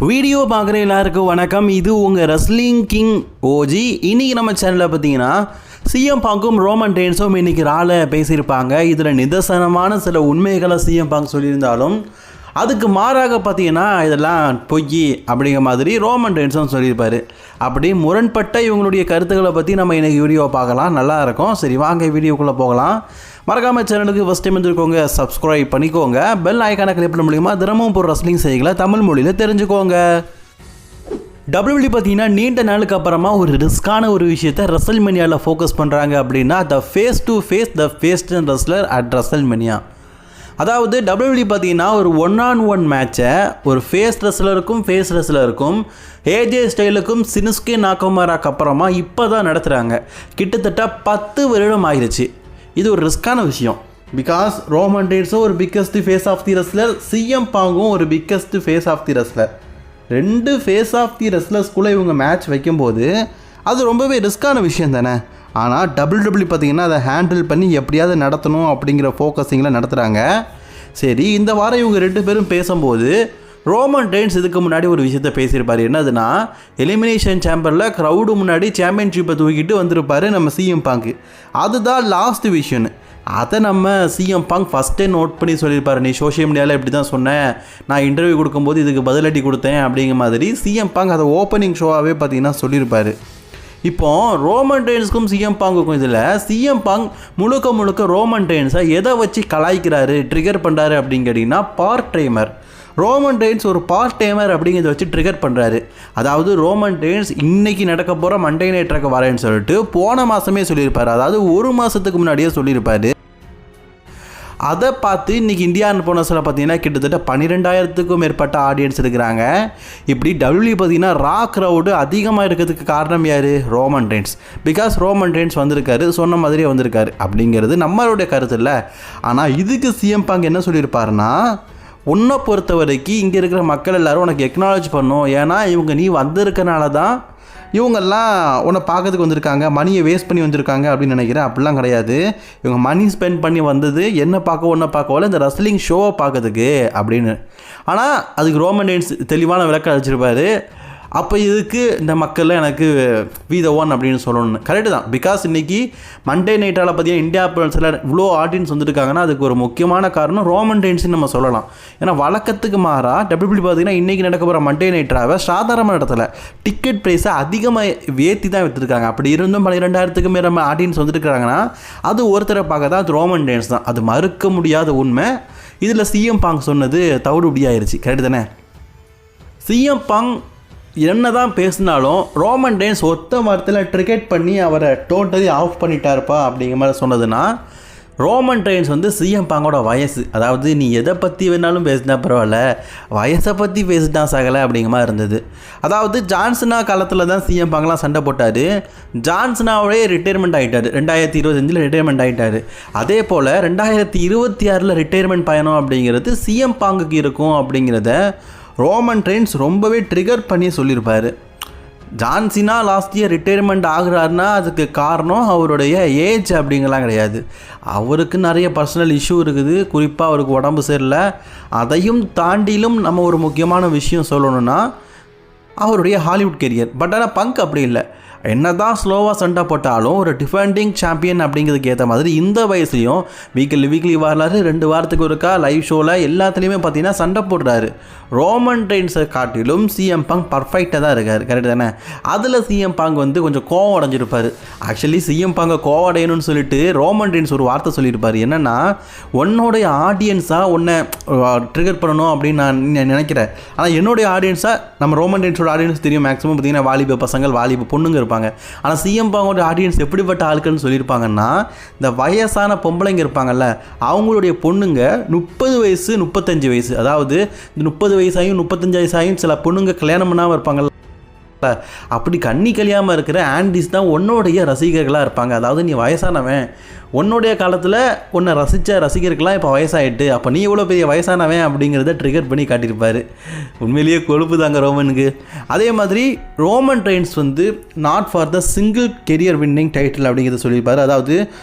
Video பார்க்குற எல்லாருக்கும் வணக்கம். இது உங்கள் ரெஸ்லிங் கிங் ஓஜி. இன்றைக்கி நம்ம சேனலில் பார்த்தீங்கன்னா சிஎம் பாங்கும் ரோமன் ரெயின்ஸும் இன்றைக்கி ரால பேசியிருப்பாங்க. இதில் நிதர்சனமான சில உண்மைகளை சிஎம் பாங்க் சொல்லியிருந்தாலும் அதுக்கு மாறாக பார்த்தீங்கன்னா இதெல்லாம் பொய் அப்படிங்கிற மாதிரி ரோமன் ரெயின்ஸும் சொல்லியிருப்பார். அப்படி முரண்பட்ட இவங்களுடைய கருத்துக்களை பற்றி நம்ம இன்றைக்கி வீடியோ பார்க்கலாம், நல்லாயிருக்கும். சரி வாங்க வீடியோக்குள்ளே போகலாம். மறக்காமல் சேனலுக்கு ஃபஸ்ட் டைம் வந்துருக்கோங்க, சப்ஸ்கிரைப் பண்ணிக்கோங்க. பெல் ஐக்கானை கிளிக் பண்ண மூலிமா தினமும் ஒரு ரெஸ்லிங் செய்திகளை தமிழ் மொழியில் தெரிஞ்சுக்கோங்க. WWE பார்த்தீங்கன்னா நீண்ட நாளுக்கு அப்புறமா ஒரு ரிஸ்கான ஒரு விஷயத்தை ரெசல்மேனியாவில் ஃபோக்கஸ் பண்ணுறாங்க. அப்படின்னா the face to face the faced wrestler at WrestleMania. அதாவது WWE பார்த்தீங்கன்னா ஒரு 1-on-1 மேட்சை ஒரு ஃபேஸ் ரெஸ்லருக்கும் ஃபேஸ் ரெஸ்லருக்கும் ஏஜே ஸ்டைலுக்கும் சினுஸ்கே நாகோமாராக்கு அப்புறமா இப்போ தான் நடத்துகிறாங்க. கிட்டத்தட்ட 10 வருடம் ஆகிடுச்சு. இது ஒரு ரிஸ்கான விஷயம். பிகாஸ் ரோமன் ரெயின்ஸும் ஒரு biggest face of the wrestler, CM பாங்கும் ஒரு biggest face of the wrestler. 2 face of the ரெஸ்லர்ஸ்குள்ளே இவங்க மேட்ச் வைக்கும்போது அது ரொம்பவே ரிஸ்கான விஷயம் தானே. ஆனால் WWE பார்த்திங்கன்னா அதை ஹேண்டில் பண்ணி எப்படியாவது நடத்தணும் அப்படிங்கிற ஃபோக்கஸிங்கில் நடத்துகிறாங்க. சரி, இந்த வாரம் இவங்க 2 பேரும் பேசும்போது ரோமன் ரெயின்ஸ் இதுக்கு முன்னாடி ஒரு விஷயத்த பேசியிருப்பார். என்னதுன்னா எலிமினேஷன் சேம்பரில் க்ரௌடு முன்னாடி சாம்பியன்ஷிப்பை தூக்கிட்டு வந்திருப்பார் நம்ம சிஎம் பாங்கு. அதுதான் லாஸ்ட் விஷயம்னு அதை நம்ம சிஎம் பாங்க் ஃபஸ்ட்டே நோட் பண்ணி சொல்லியிருப்பார். நீ சோஷியல் மீடியாவில் இப்படி தான் சொன்னேன், நான் இன்டர்வியூ கொடுக்கும்போது இதுக்கு பதிலடி கொடுத்தேன் அப்படிங்கிற மாதிரி சிஎம் பாங்க் அதை ஓப்பனிங் ஷோவாகவே பார்த்தீங்கன்னா சொல்லியிருப்பார். இப்போது ரோமன் ரெயின்ஸுக்கும் சிஎம் பாங்குக்கும் இதில் சிஎம் பாங்க் முழுக்க ரோமன் ரெயின்ஸை எதை வச்சு கலாய்க்கிறாரு, ட்ரிகர் பண்ணுறாரு அப்படின்னு கேட்டிங்கன்னா பார்ட் டைமர். ரோமன் ரெயின்ஸ் ஒரு பார்ட் டைமர் அப்படிங்கிறத வச்சு ட்ரிகர் பண்ணுறாரு. அதாவது ரோமன் ரெயின்ஸ் இன்றைக்கி நடக்க போகிற மண்டே நைட் ட்ராக் வரேன்னு சொல்லிட்டு போன மாதமே சொல்லியிருப்பார். அதாவது ஒரு மாதத்துக்கு முன்னாடியே சொல்லியிருப்பார். அதை பார்த்து இன்றைக்கி இந்தியான்னு போனஸில் பார்த்தீங்கன்னா கிட்டத்தட்ட 12,000க்கும் மேற்பட்ட ஆடியன்ஸ் இருக்கிறாங்க. இப்படி WWE பார்த்தீங்கன்னா ரா க்ரௌடு அதிகமாக இருக்கிறதுக்கு காரணம் யார்? Roman Reigns. Because Roman Reigns வந்திருக்காரு, சொன்ன மாதிரியே வந்திருக்காரு அப்படிங்கிறது நம்மளுடைய கருத்து இல்லை. ஆனால் இதுக்கு சிஎம் பாங்க் என்ன சொல்லியிருப்பாருன்னா, உன்னை பொறுத்த வரைக்கும் இங்கே இருக்கிற மக்கள் எல்லோரும் உனக்கு எக்னாலஜ் பண்ணும். ஏன்னா இவங்க நீ வந்திருக்கனால தான் இவங்கெல்லாம் உன்னை பார்க்கறதுக்கு வந்திருக்காங்க, மணியை வேஸ்ட் பண்ணி வந்திருக்காங்க அப்படின்னு நினைக்கிறேன். அப்படிலாம் கிடையாது. இவங்க மணி ஸ்பெண்ட் பண்ணி வந்தது என்ன பார்க்க, ஒன்றை பார்க்கவில்லை, இந்த ரெஸ்லிங் ஷோவை பார்க்கறதுக்கு அப்படின்னு. ஆனால் அதுக்கு ரோமன் ரெயின்ஸ் தெளிவான விளக்கம் அளிச்சிருப்பார். அப்போ இதுக்கு இந்த மக்களில் எனக்கு வீத ஒன் அப்படின்னு சொல்லணும்னு கரெக்டு தான். பிகாஸ் இன்றைக்கி மண்டே நைட்டால் பார்த்தீங்கன்னா இந்தியா சில இவ்வளோ ஆடியன்ஸ் வந்துருக்காங்கன்னா அதுக்கு ஒரு முக்கியமான காரணம் ரோமன் ரெயின்ஸ்னு நம்ம சொல்லலாம். ஏன்னா வழக்கத்துக்கு மாறாக WWE பார்த்தீங்கன்னா இன்றைக்கி நடக்க போகிற மண்டே நைட்டாவை சாதாரண இடத்துல டிக்கெட் ப்ரைஸை அதிகமாக ஏற்றி தான் விற்றுருக்காங்க. அப்படி இருந்தும் 12,000க்கு மேலே ஆடியன்ஸ் வந்துருக்காங்கன்னா அது ஒருத்தரை பார்க்க தான் அது ரோமன் ரெயின்ஸ் தான். அது மறுக்க முடியாத உண்மை. இதில் சிஎம் பாங்க் சொன்னது தவிடுபடியாயிருச்சு. கரெக்டு தானே. சிஎம் பாங்க் என்ன தான் பேசினாலும் ரோமன் ரெயின்ஸ் ஒத்த வாரத்தில் ட்ரிகெட் பண்ணி அவரை டோட்டலி ஆஃப் பண்ணிட்டாருப்பா அப்படிங்கிற மாதிரி சொன்னதுன்னா, ரோமன் ரெயின்ஸ் வந்து சிஎம் பாங்கோட வயசு. அதாவது நீ எதை பற்றி வேணாலும் பேசினா பரவாயில்ல, வயசை பற்றி பேசினா சகலை அப்படிங்கிற மாதிரி இருந்தது. அதாவது ஜான்சனா காலத்தில் தான் சிஎம் பாங்கெலாம் சண்டை போட்டார். ஜான்சனாவே ரிட்டையர்மெண்ட் ஆகிட்டார். 2025 ரிட்டையர்மெண்ட் ஆகிட்டார். அதே போல் 2026 ரிட்டையர்மெண்ட் பயணம் அப்படிங்கிறது சிஎம் பாங்குக்கு இருக்கும் அப்படிங்கிறத ரோமன் ரெயின்ஸ் ரொம்பவே ட்ரிகர் பண்ணி சொல்லியிருப்பார். ஜான்சினா லாஸ்ட் இயர் ரிட்டையர்மெண்ட் ஆகுறாருன்னா அதுக்கு காரணம் அவருடைய ஏஜ் அப்படிங்கலாம் கிடையாது. அவருக்கு நிறைய பர்சனல் இஷ்யூ இருக்குது. குறிப்பாக அவருக்கு உடம்பு சரியில்லை. அதையும் தாண்டிலும் நம்ம ஒரு முக்கியமான விஷயம் சொல்லணும்னா அவருடைய ஹாலிவுட் கெரியர். பட் ஆனால் பங்க் அப்படி இல்லை. என்ன தான் ஸ்லோவாக சண்டை போட்டாலும் ஒரு டிஃபெண்டிங் சாம்பியன் அப்படிங்கிறதுக்கு ஏற்ற மாதிரி இந்த வயசுலையும் வீக்லி வரலாறு 2 வாரத்துக்கு ஒருக்கா லைவ் ஷோவில் எல்லாத்துலேயுமே பார்த்தீங்கன்னா சண்டை போடுறாரு. ரோமன் ரெயின்ஸை காட்டிலும் சிஎம் பாங்க் பர்ஃபெக்டாக தான் இருக்கார். கரெக்டு தானே. அதில் சிஎம் பாங்க் வந்து கொஞ்சம் கோவம் அடைஞ்சிருப்பார். ஆக்சுவலி சிஎம் பாங்கை கோவம் அடையணும்னு சொல்லிட்டு ரோமன் ரெயின்ஸ் ஒரு வார்த்தை சொல்லியிருப்பார். என்னென்னா, உன்னோடைய ஆடியன்ஸாக உன்னை ட்ரிகர் பண்ணணும் அப்படின்னு நான் நினைக்கிறேன். ஆனால் என்னுடைய ஆடியன்ஸாக நம்ம ரோமன் ரெயின்ஸோட ஆடியன்ஸ் தெரியும். மேக்ஸிமம் பார்த்தீங்கன்னா வாலிப பசங்கள், வாலிப பொண்ணுங்க இருப்பாங்க. ஆனால் சிஎம் பாங்கோட ஆடியன்ஸ் எப்படிப்பட்ட ஆட்கள்னு சொல்லியிருப்பாங்கன்னா, இந்த வயசான பொம்பளைங்க இருப்பாங்கல்ல, அவங்களுடைய பொண்ணுங்க 30 வயசு 35 வயசு, அதாவது இந்த 30 வயசாயும் 35 வயசாயும் சில பொண்ணுங்க கல்யாணம் பண்ணாமல் இருப்பாங்கல்ல, அப்படி கண்ணி கழியாமல் இருக்கிற ஆண்டிஸ் தான் உன்னோடைய ரசிகர்களாக இருப்பாங்க. அதாவது நீ வயசானவன், உன்னுடைய காலத்தில் உன்னை ரசித்த ரசிகர்கள்லாம் இப்போ வயசாகிட்டு, அப்போ நீ எவ்வளோ பெரிய வயசானவன் அப்படிங்கிறத ட்ரிகர் பண்ணி காட்டியிருப்பார். உண்மையிலேயே கொழுப்பு தாங்க ரோமனுக்கு. அதே மாதிரி ரோமன் ரெயின்ஸ் வந்து not for the single career winning title அப்படிங்கிறத சொல்லியிருப்பார். அதாவது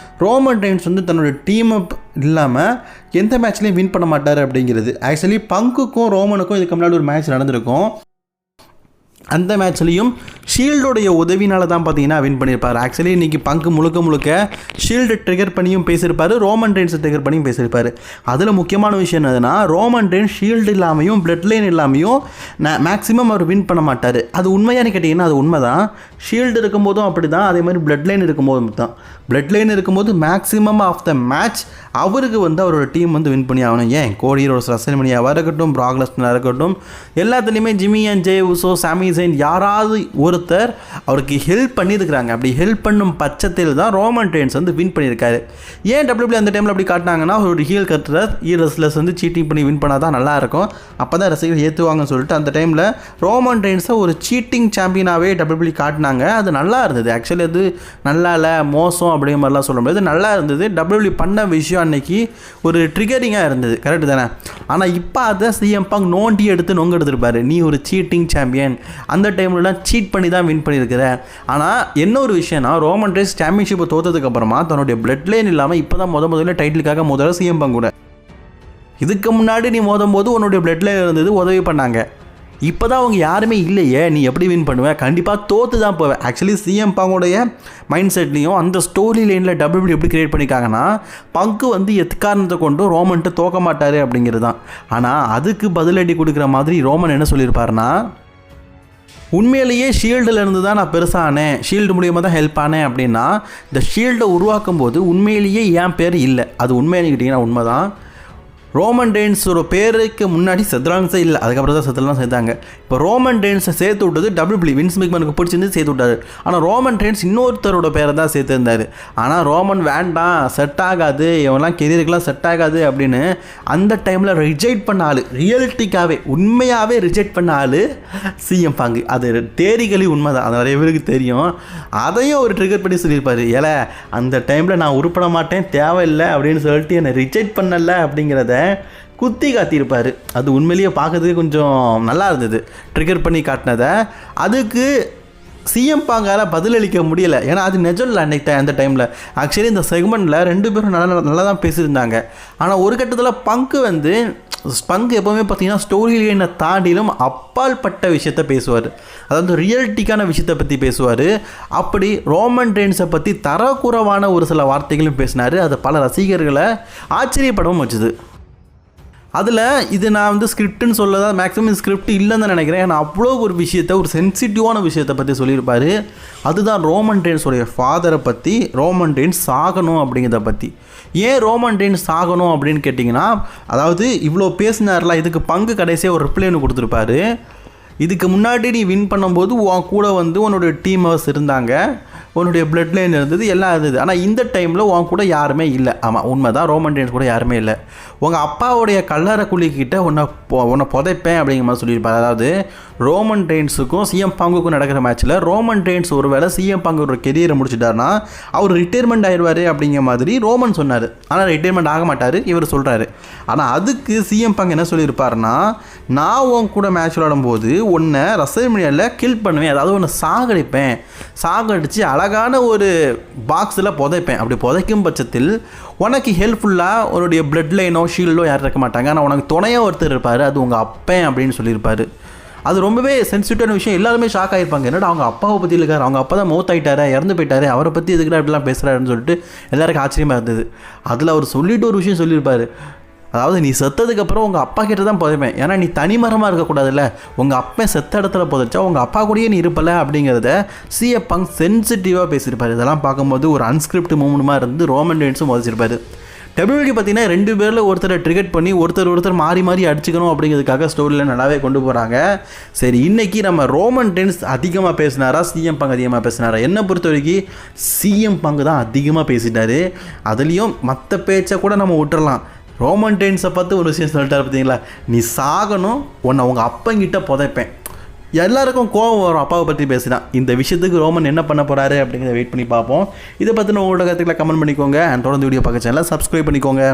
ரோமன் ரெயின்ஸ் வந்து தன்னோட டீம் அப் இல்லாமல் எந்த மேட்ச்லேயும் வின் பண்ண மாட்டார் அப்படிங்கிறது. ஆக்சுவலி பங்குக்கும் ரோமனுக்கும் இதுக்கு முன்னாடி ஒரு மேட்ச் நடந்திருக்கும். அந்த மேட்ச்லேயும் ஷீல்டோடைய உதவினால தான் பார்த்தீங்கன்னா வின் பண்ணியிருப்பார். ஆக்சுவலி இன்றைக்கி பங்கு முழுக்க ஷீல்டு ட்ரிகர் பண்ணியும் பேசியிருப்பார், ரோமன் ரெயின்ஸை ட்ரிகர் பண்ணியும் பேசியிருப்பார். அதில் முக்கியமான விஷயம் என்னதுன்னா, ரோமன் ரெயின்ஸ் ஷீல்டு இல்லாமையும் பிளட் லைன் இல்லாமையும் மேக்ஸிமம் அவர் வின் பண்ண மாட்டார். அது உண்மையானு கேட்டிங்கன்னா அது உண்மை தான். ஷீல்டு இருக்கும்போதும் அப்படி தான், அதே மாதிரி பிளட் லைன் இருக்கும்போதும் தான். பிளட் லைன் இருக்கும்போது மேக்ஸிமம் ஆஃப் த மேட்ச் அவருக்கு அவரோட டீம் வின் பண்ணி ஆகணும். ஏன் கோடி ரோட்ஸ், ரசல்மேனியாவாக இருக்கட்டும், பிராக் லெஸ்னராக இருக்கட்டும், எல்லாத்துலேயுமே ஜிம்மி அண்ட் ஜே உசோ, சாமி ஜெயின் யாராவது ஒருத்தர் அவருக்கு ஹெல்ப் பண்ணியிருக்கிறாங்க. அப்படி ஹெல்ப் பண்ணும் பட்சத்தில் தான் ரோமன் ரெயின்ஸ் வின் பண்ணியிருக்காரு. ஏன் டபிள்யூபிள்யூ அந்த டைமில் அப்படி காட்டினாங்கன்னா, ஒரு ஹீல் கட்டுற ரெஸ்லர்ஸ் சீட்டிங் பண்ணி வின் பண்ணால் தான் நல்லாயிருக்கும், அப்போ தான் ரசிகர்கள் ஏற்றுவாங்கன்னு சொல்லிட்டு அந்த டைமில் ரோமன் ரெயின்ஸை ஒரு சீட்டிங் சாம்பியனாகவே டபிள்யூபிள்யூ காட்டினாங்க. அது நல்லா இருந்தது. ஆக்சுவலி அது நல்லா இல்லை, மோசம் அப்படிங்கிற மாதிரிலாம் சொல்ல முடியாது, நல்லா இருந்தது. டபிள்யூபிள்யூ பண்ண விஷயம் அன்னைக்கு ஒரு ட்ரிகரிங்காக இருந்தது, கரெக்டு தானே? ஆனால் இப்போ அதை சிஎம் பங்க் நோண்டி எடுத்து நொங்க எடுத்துருப்பாரு. நீ ஒரு சீட்டிங் சாம்பியன், அந்த டைம்லலாம் சீட் பண்ணி தான் வின் பண்ணியிருக்கிற. ஆனால் என்ன ஒரு விஷயம்னா, ரோமன் ரெயின்ஸ் சாம்பியன்ஷிப்பை தோற்றதுக்கப்புறமா தன்னுடைய பிளட் லைன் இல்லாமல் இப்போ தான் முதல்ல டைட்டிலுக்காக முதல்ல சிஎம் பங்க் கூட. இதுக்கு முன்னாடி நீ போது உன்னுடைய பிளட் லைன் இருந்தது, உதவி பண்ணாங்க. இப்போ தான் அவங்க யாருமே இல்லையே, நீ எப்படி வின் பண்ணுவேன்? கண்டிப்பாக தோற்று தான் போவேன். ஆக்சுவலி சிஎம் பங்கோடைய மைண்ட் செட்லேயும் அந்த ஸ்டோரி லைனில் டபிள்யூபிள்யூ எப்படி கிரியேட் பண்ணியிருக்காங்கன்னா, பங்கு எக்காரணத்தை கொண்டு ரோமன்ட்டு தோக்க மாட்டார் அப்படிங்கிறது தான். ஆனால் அதுக்கு பதிலடி கொடுக்குற மாதிரி ரோமன் என்ன சொல்லியிருப்பாருன்னா, உண்மையிலேயே ஷீல்டில் இருந்து தான் நான் பெருசானேன், ஷீல்டு மூலியமாக தான் ஹெல்ப் ஆனேன் அப்படின்னா, இந்த ஷீல்டை உருவாக்கும் போது உண்மையிலேயே என் பேர் இல்லை. அது உண்மைன்னு கேட்டிங்கன்னா உண்மை தான். ரோமன் ரெயின்ஸோட பேருக்கு முன்னாடி செத்ரான்ஸே இல்லை, அதுக்கப்புறம் தான் செத்ரான் சேர்த்தாங்க. இப்போ ரோமன் ரெயின்ஸை சேர்த்து விட்டது டபிள்யூபிள்யூ, வின்ஸ் மெக்மேனுக்கு பிடிச்சிருந்து சேர்த்து விட்டாரு. ஆனால் ரோமன் ரெயின்ஸ் இன்னொருத்தரோட பேரை தான் சேர்த்துருந்தார். ஆனால் ரோமன் வேண்டாம், செட் ஆகாது, இவெல்லாம் கெரியருக்கெலாம் செட் ஆகாது அப்படின்னு அந்த டைமில் ரிஜெக்ட் பண்ண ஆள், ரியல்டிக்காகவே உண்மையாகவே ரிஜெக்ட் பண்ண ஆள் சிஎம் பங்கு. அது தேரிகளி உண்மை தான், அது நிறைய பேருக்கு தெரியும். அதையும் ஒரு ட்ரிகர் பண்ணி சொல்லியிருப்பார். ஏல அந்த டைமில் நான் உருப்பட மாட்டேன், தேவையில்லை அப்படின்னு சொல்லிட்டு என்னை ரிஜெக்ட் பண்ணலை அப்படிங்கிறத குத்தி காத்திருப்பார். அது உண்மையிலேயே பார்க்கறதுக்கு கொஞ்சம் நல்லா இருந்தது, ட்ரிகர் பண்ணி காட்டினதை. அதுக்கு சிஎம் பங்கால் பதிலளிக்க முடியலை, ஏன்னா அது நிஜம் இல்லை அன்றைக்கி அந்த டைமில். ஆக்சுவலி இந்த செக்மெண்ட்டில் 2 பேரும் நல்லா தான் பேசியிருந்தாங்க. ஆனால் ஒரு கட்டத்தில் பங்கு எப்போவுமே பார்த்தீங்கன்னா ஸ்டோரி லைனை தாண்டிலும் அப்பால் பட்ட விஷயத்த பேசுவார், அதாவது ரியல்டிக்கான விஷயத்தை பற்றி பேசுவார். அப்படி ரோமன் ரெயின்ஸை பற்றி தரக்குறைவான ஒரு சில வார்த்தைகளும் பேசினார். அது பல ரசிகர்களை ஆச்சரியப்படவும் வச்சுது. அதில் இது நான் ஸ்கிரிப்டுன்னு சொல்ல தான், மேக்ஸிமம் ஸ்கிரிப்ட் இல்லைன்னு தான் நினைக்கிறேன். ஏன்னா அவ்வளோ ஒரு விஷயத்தை, ஒரு சென்சிட்டிவான விஷயத்தை பற்றி சொல்லியிருப்பார். அதுதான் ரோமன் ரெயின்ஸோடைய ஃபாதரை பற்றி, ரோமன் ரெயின்ஸ் சாகணும் அப்படிங்கிறத பற்றி. ஏன் ரோமன் ரெயின்ஸ் சாகணும் அப்படின்னு கேட்டிங்கன்னா, அதாவது இவ்வளோ பேசினார்ல, இதுக்கு பங்கு கடைசியாக ஒரு ரிப்ளை ஒன்று கொடுத்துருப்பாரு. இதுக்கு முன்னாடி நீ வின் பண்ணும்போது உன் கூட உன்னுடைய டீம் மெம்பர்ஸ் இருந்தாங்க, உன்னுடைய பிளட் லைன் இருந்தது, எல்லாம் இருந்தது. ஆனால் இந்த டைமில் உன் கூட யாருமே இல்லை. ஆமாம், உண்மை தான், ரோமன் ரெயின்ஸ் கூட யாருமே இல்லை. உங்கள் அப்பாவுடைய கல்லறை குழிக்கிட்ட உன்னை புதைப்பேன் அப்படிங்கிற மாதிரி சொல்லியிருப்பார். அதாவது ரோமன் ரெயின்ஸுக்கும் சிஎம் பங்குக்கும் நடக்கிற மேட்ச்சில் ரோமன் ரெயின்ஸ் ஒரு வேளை சிஎம் பங்கோட கெரியரை முடிச்சுட்டாருன்னா அவர் ரிட்டையர்மெண்ட் ஆயிடுவார் அப்படிங்கிற மாதிரி ரோமன் சொன்னார். ஆனால் ரிட்டையர்மெண்ட் ஆக மாட்டார் இவர் சொல்கிறாரு. ஆனால் அதுக்கு சிஎம் பங்க் என்ன சொல்லியிருப்பாருன்னா, நான் உன் கூட மேட்ச் விளையாடும்போது உன்னை ரசல்மேனியாவில் கில் பண்ணுவேன், அதாவது உன்னை சாகடிப்பேன், சாகடித்து அழகான ஒரு பாக்ஸில் புதைப்பேன். அப்படி புதைக்கும் பட்சத்தில் உனக்கு ஹெல்ப்ஃபுல்லாக உன்னுடைய பிளட் லைனோ ஷீல்டோ யாரும் இருக்க மாட்டாங்க, ஆனால் உனக்கு துணையாக ஒருத்தர் இருப்பார், அது உங்கள் அப்பன் அப்படின்னு சொல்லியிருப்பார். அது ரொம்பவே சென்சிட்டிவான விஷயம். எல்லாருமே ஷாக் ஆகிருப்பாங்க, என்னடா அவங்க அப்பாவை பற்றி இருக்காரு, அவங்க அப்பா தான் மௌத் ஆகிட்டாரு, இறந்து போயிட்டாரு, அவரை பற்றி எதுக்குடா இப்படிலாம் பேசுகிறாருன்னு சொல்லிட்டு எல்லாருக்கும் ஆச்சரியமாக இருந்தது. அதில் அவர் சொல்லிட்டு ஒரு விஷயம் சொல்லியிருப்பார், அதாவது நீ செத்ததுக்கப்புறம் உங்கள் அப்பா கிட்ட தான் புதைப்பேன், ஏன்னா நீ தனிமரமாக இருக்கக்கூடாதுல்ல, உங்கள் அப்பா செத்த இடத்துல புதைச்சா உங்கள் அப்பா கூடயே நீ இருப்பல அப்படிங்கிறத சிஎம் பங்க் சென்சிட்டிவாக பேசியிருப்பார். இதெல்லாம் பார்க்கும்போது ஒரு அன்ஸ்கிரிப்ட் மூமெண்ட்மாக இருந்து ரோமன் ரெயின்ஸும் மதிச்சிருப்பார். டபிள்யூபிள்யூ பார்த்தீங்கன்னா 2 பேரில் ஒருத்தரை ட்ரிகெட் பண்ணி ஒருத்தர் மாறி அடிச்சுக்கணும் அப்படிங்கிறதுக்காக ஸ்டோரியில் நல்லாவே கொண்டு போகிறாங்க. சரி, இன்றைக்கி நம்ம ரோமன் ரெயின்ஸ் அதிகமாக பேசினாரா, சிஎம் பங்க் அதிகமாக பேசினாரா? என்னை பொறுத்த வரைக்கும் சிஎம் பங்க் தான் அதிகமாக பேசிட்டாரு. அதுலேயும் மற்ற பேச்சை கூட நம்ம விட்டுறலாம். ரோமன் ரெயின்ஸை பார்த்து ஒரு விஷயம் சொல்லிட்டாரு பார்த்தீங்களா, நீ சாகணும், உன்னை உங்கள் அப்பங்கிட்ட புதைப்பேன். எல்லாருக்கும் கோவம் வரும் அப்பாவை பற்றி பேசினா. இந்த விஷயத்துக்கு ரோமன் என்ன பண்ண போகிறாரு அப்படிங்கிறத வெயிட் பண்ணி பார்ப்போம். இதை பற்றின உங்களோட கருத்துக்களை கமெண்ட் பண்ணிக்கோங்க. அண்ட் தொடர்ந்து வீடியோ பார்க்க சேனலை சப்ஸ்கிரைப் பண்ணிக்கோங்க.